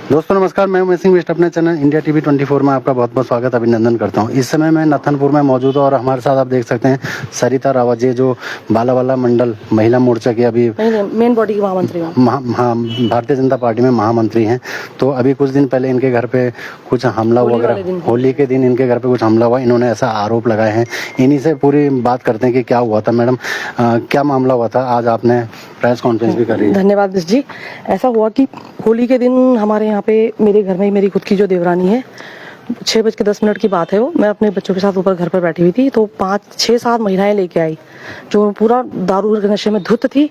दोस्तों नमस्कार, मैं उमेश सिंह विष्ट अपने चैनल इंडिया टीवी 24 में आपका बहुत बहुत स्वागत अभिनंदन करता हूं। इस समय मैं नथनपुर में मौजूद हूं और हमारे साथ आप देख सकते हैं सरिता रावत जी, जो बालावाला मंडल महिला मोर्चा की अभी मेन बॉडी की महामंत्री भारतीय जनता पार्टी में महामंत्री हैं। तो अभी कुछ दिन पहले इनके घर पे कुछ हमला हुआ, होली के दिन इनके घर पे कुछ हमला हुआ, इन्होंने ऐसा आरोप लगाए हैं। इन्हीं से पूरी बात करते हैं कि क्या हुआ था। मैडम, क्या मामला हुआ था? आज आपने प्रेस कॉन्फ्रेंस भी करी। धन्यवाद मिस जी। ऐसा हुआ कि होली के दिन हमारे यहाँ पे मेरे घर में मेरी खुद की जो देवरानी है, 6:10 की बात है, वो मैं अपने बच्चों के साथ ऊपर घर पर बैठी हुई थी, तो 5-6-7 महिलाएं लेके आई जो पूरा दारू के नशे में धुत थी।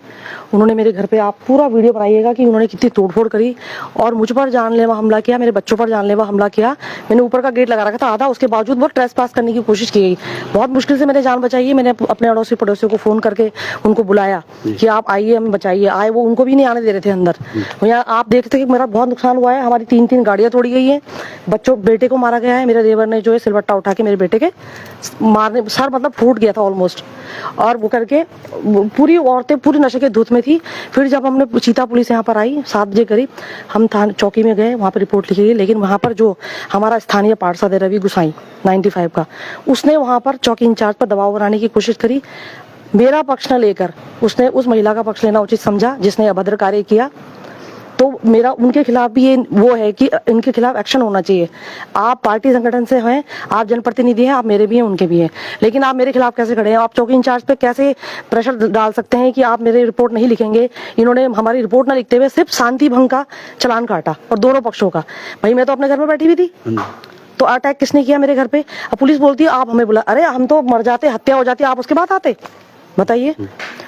उन्होंने मेरे घर पे, आप पूरा वीडियो बनाइएगा कि उन्होंने कितनी तोड़फोड़ करी और मुझ पर जानलेवा हमला किया, मेरे बच्चों पर जानलेवा हमला किया। मैंने ऊपर का गेट लगा रखा था आधा, उसके बावजूद वो ट्रेसपास करने की कोशिश की गई। बहुत मुश्किल से मैंने जान बचाई है। मैंने अपने अड़ोसी पड़ोसियों को फोन करके उनको बुलाया कि आप आइए, हमें बचाइए। आए, वो उनको भी नहीं आने दे रहे थे अंदर। यहाँ आप देखते कि मेरा बहुत नुकसान हुआ है। हमारी 3 गाड़ियां तोड़ी गई है, बच्चों बेटे को मारा गया है। मेरे देवर ने जो है सिलबट्टा उठा के मेरे बेटे के मारने, सर मतलब फूट गया था ऑलमोस्ट। और वो करके पूरी औरतें पूरी नशे के धुत में थी। फिर जब हमने चीता पुलिस यहाँ पर आई 7 बजे करीब, हम थाने चौकी में गए, वहाँ पर रिपोर्ट लिखी गई। लेकिन वहाँ पर जो हमारा स्थानीय पार्षद है रवि गुसाई 95 का, उसने वहाँ पर चौकी इंचार्ज पर दबाव बनाने की कोशिश करी। मेरा पक्ष न लेकर उसने उस महिला का पक्ष लेना उचित समझा जिसने अभद्र कार्य किया। तो मेरा उनके खिलाफ भी ये वो है कि इनके खिलाफ एक्शन होना चाहिए। आप पार्टी संगठन से हैं, आप जनप्रतिनिधि हैं, आप मेरे भी हैं, उनके भी हैं, लेकिन आप मेरे खिलाफ कैसे खड़े हैं? आप चौकी इंचार्ज पे कैसे प्रेशर डाल सकते हैं कि आप मेरी रिपोर्ट नहीं लिखेंगे? इन्होंने हमारी रिपोर्ट ना लिखते हुए सिर्फ शांति भंग का चालान काटा, और दोनों पक्षों का। भाई मैं तो अपने घर में बैठी हुई थी, तो अटैक किसने किया मेरे घर पे? अब पुलिस बोलती है आप हमें बुला, अरे हम तो मर जाते, हत्या हो जाती, आप उसके बाद आते? बताइए।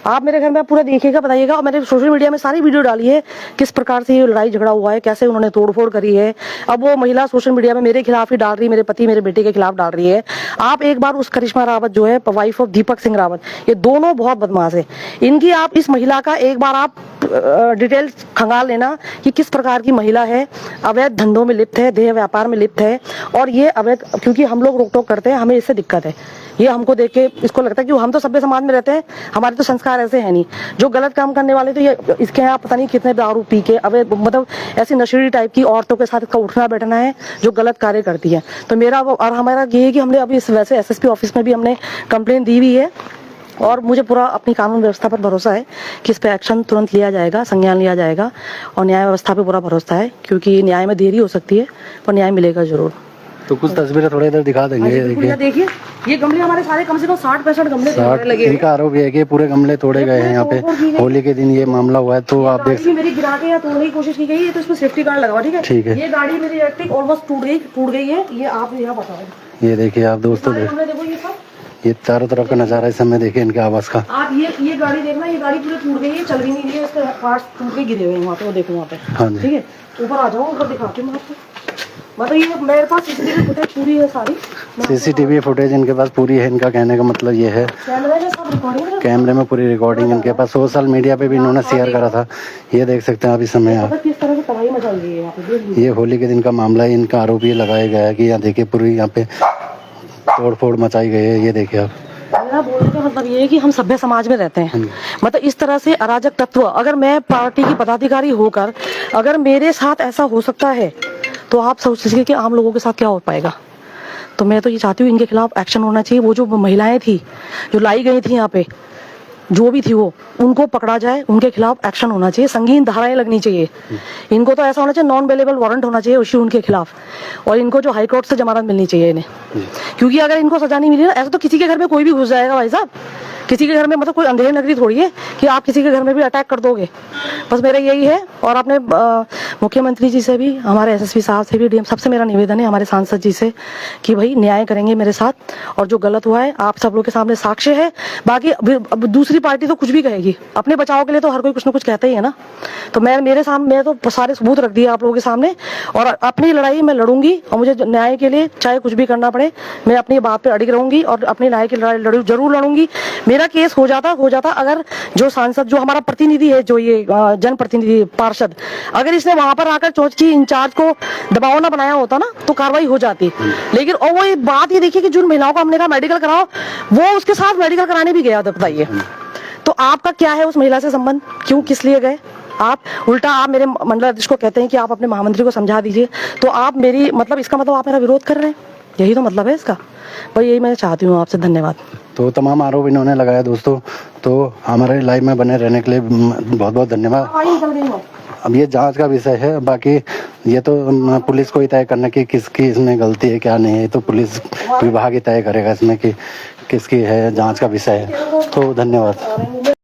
आप मेरे घर में पूरा देखिएगा, बताइएगा। और मैंने सोशल मीडिया में सारी वीडियो डाली है किस प्रकार से ये लड़ाई झगड़ा हुआ है, कैसे उन्होंने तोड़फोड़ करी है। अब वो महिला सोशल मीडिया में मेरे खिलाफ ही डाल रही है, मेरे पति मेरे बेटे के खिलाफ डाल रही है। आप एक बार उस करिश्मा रावत जो है वाइफ ऑफ दीपक सिंह रावत, ये दोनों बहुत बदमाश है। इनकी आप इस महिला का एक बार आप डिटेल खंगाल लेना कि किस प्रकार की महिला है, अवैध धंधों में लिप्त है, देह व्यापार में लिप्त है। और ये अवैध, क्योंकि हम लोग रोक टोक करते हैं, हमें इससे दिक्कत है। ये हमको देख के इसको लगता है कि हम तो सभ्य समाज में रहते हैं, हमारे तो संस्कार ऐसे हैं नहीं। जो गलत काम करने वाले तो ये इसके यहाँ पता नहीं कितने दारू पी के अवैध, मतलब ऐसी नशेड़ी टाइप की औरतों के साथ इसका उठना बैठना है जो गलत कार्य करती है। तो मेरा और हमारा ये है कि हमने अभी वैसे एसएसपी ऑफिस में भी हमने कंप्लेंट दी हुई है, और मुझे पूरा अपनी कानून व्यवस्था पर भरोसा है कि इस पे एक्शन तुरंत लिया जाएगा, संज्ञान लिया जाएगा। और न्याय व्यवस्था पे पूरा भरोसा है, क्योंकि न्याय में देरी हो सकती है पर न्याय मिलेगा जरूर। तो कुछ तस्वीरें थोड़ा इधर दिखा देंगे। देखिए ये गमले हमारे सारे कम से कम 60-65 गमले लगे। इनका आरोप ये है कि पूरे गमले तोड़े गए हैं यहाँ पे, होली के दिन ये मामला हुआ है। तो आप देख, मेरी गिरा के या तोड़ने की कोशिश की गई है, तो इसमें सेफ्टी गार्ड लगा, ठीक है। ये गाड़ी मेरी इलेक्ट्रिक ऑलमोस्ट टूट गई है। ये आप यहाँ बताओ, ये देखिए आप दोस्तों, देखो ये चारों तरफ का नजारा इस समय देखिए इनके आवास का। आप ये गाड़ी देखना, ये गाड़ी पूरी टूट गई है, चल भी नहीं रही है, इसके पार्ट्स टूट के गिरे हुए हैं वहाँ पे, वो देखो वहाँ पे। हाँ ठीक है, ऊपर आ जाओ, ऊपर दिखाती हूँ आपको। मतलब ये मेरे पास सीसीटीवी फुटेज पूरी है सारी। सीसीटीवी फुटेज इनके पास पूरी है, इनका कहने का मतलब ये है। कैमरे में पूरी रिकॉर्डिंग इनके पास, सोशल मीडिया पे भी इन्होंने शेयर करा था। ये देख सकते हैं आप इस समय। आप किस तरह से तबाही मचाई गई है यहाँ पे। ये होली के दिन का मामला है। इनका आरोप ये लगाया गया है कि यहाँ देखिए पूरी यहाँ पे तोड़-फोड़ मचाई गई है। ये देखिए आप। मेरा बोलने का मतलब ये है कि हम सभ्य समाज में रहते हैं। मतलब इस तरह से अराजक तत्व, अगर मैं पार्टी की पदाधिकारी होकर अगर मेरे साथ ऐसा हो सकता है, तो आप सोच लीजिए कि आम लोगों के साथ क्या हो पाएगा। तो मैं तो ये चाहती हूँ इनके खिलाफ एक्शन होना चाहिए। वो जो महिलाएं थी जो लाई गई थी यहाँ पे, जो भी थी वो, उनको पकड़ा जाए, उनके खिलाफ एक्शन होना चाहिए, संगीन धाराएं लगनी चाहिए। इनको तो ऐसा होना चाहिए, नॉन अवेलेबल वारंट होना चाहिए इश्यू उनके खिलाफ, और इनको जो हाई कोर्ट से जमानत मिलनी चाहिए इन्हें। क्योंकि अगर इनको सजा नहीं मिली ना, ऐसा तो किसी के घर में कोई भी घुस जाएगा भाई साहब। किसी के घर में, मतलब कोई अंधेरी नगरी थोड़ी है कि आप किसी के घर में भी अटैक कर दोगे। बस मेरा यही है। और अपने मुख्यमंत्री जी से भी, हमारे एसएसपी साहब से भी, डीएम सबसे मेरा निवेदन है, हमारे सांसद जी से, कि भाई न्याय करेंगे मेरे साथ। और जो गलत हुआ है आप सब लोग के सामने साक्ष्य है। बाकी अब दूसरी पार्टी तो कुछ भी कहेगी, अपने बचाव के लिए तो हर कोई कुछ ना कुछ कहता ही है ना। तो मेरे सामने मैं तो सारे सबूत रख दिए आप लोगों के सामने, और अपनी लड़ाई मैं लड़ूंगी। और मुझे न्याय के लिए चाहे कुछ भी करना पड़े, मैं अपनी बात पे अड़िग रहूंगी और अपनी न्याय की लड़ाई जरूर लड़ूंगी। मेरा केस हो जाता अगर जो सांसद, जो हमारा प्रतिनिधि है, जो ये जनप्रतिनिधि पार्षद, अगर इसने वहां पर आकर चौकी इंचार्ज को दबाव ना बनाया होता ना, तो कार्रवाई हो जाती। लेकिन और वो बात ये देखिए कि जिन महिलाओं को हमने कहा मेडिकल कराओ, वो उसके साथ मेडिकल कराने भी गया था। बताइए तो आपका क्या है उस महिला से संबंध, क्यों किस लिए गए? आप उल्टा आप मेरे मंडलाधीश को कहते हैं कि आप अपने महामंत्री को समझा दीजिए, तो आप मेरी मतलब इसका मतलब आप मेरा विरोध कर रहे हैं, यही तो मतलब है इसका। भाई यही मैं चाहती हूँ आपसे। धन्यवाद। तो तमाम आरोप इन्होंने लगाया दोस्तों। तो हमारे लाइव में बने रहने के लिए बहुत बहुत धन्यवाद। अब ये जांच का विषय है, बाकी ये तो पुलिस को ही तय करना कि किसकी इसमें गलती है क्या नहीं है, तो पुलिस विभाग ही तय करेगा इसमें कि किसकी है, जांच का विषय है। तो धन्यवाद।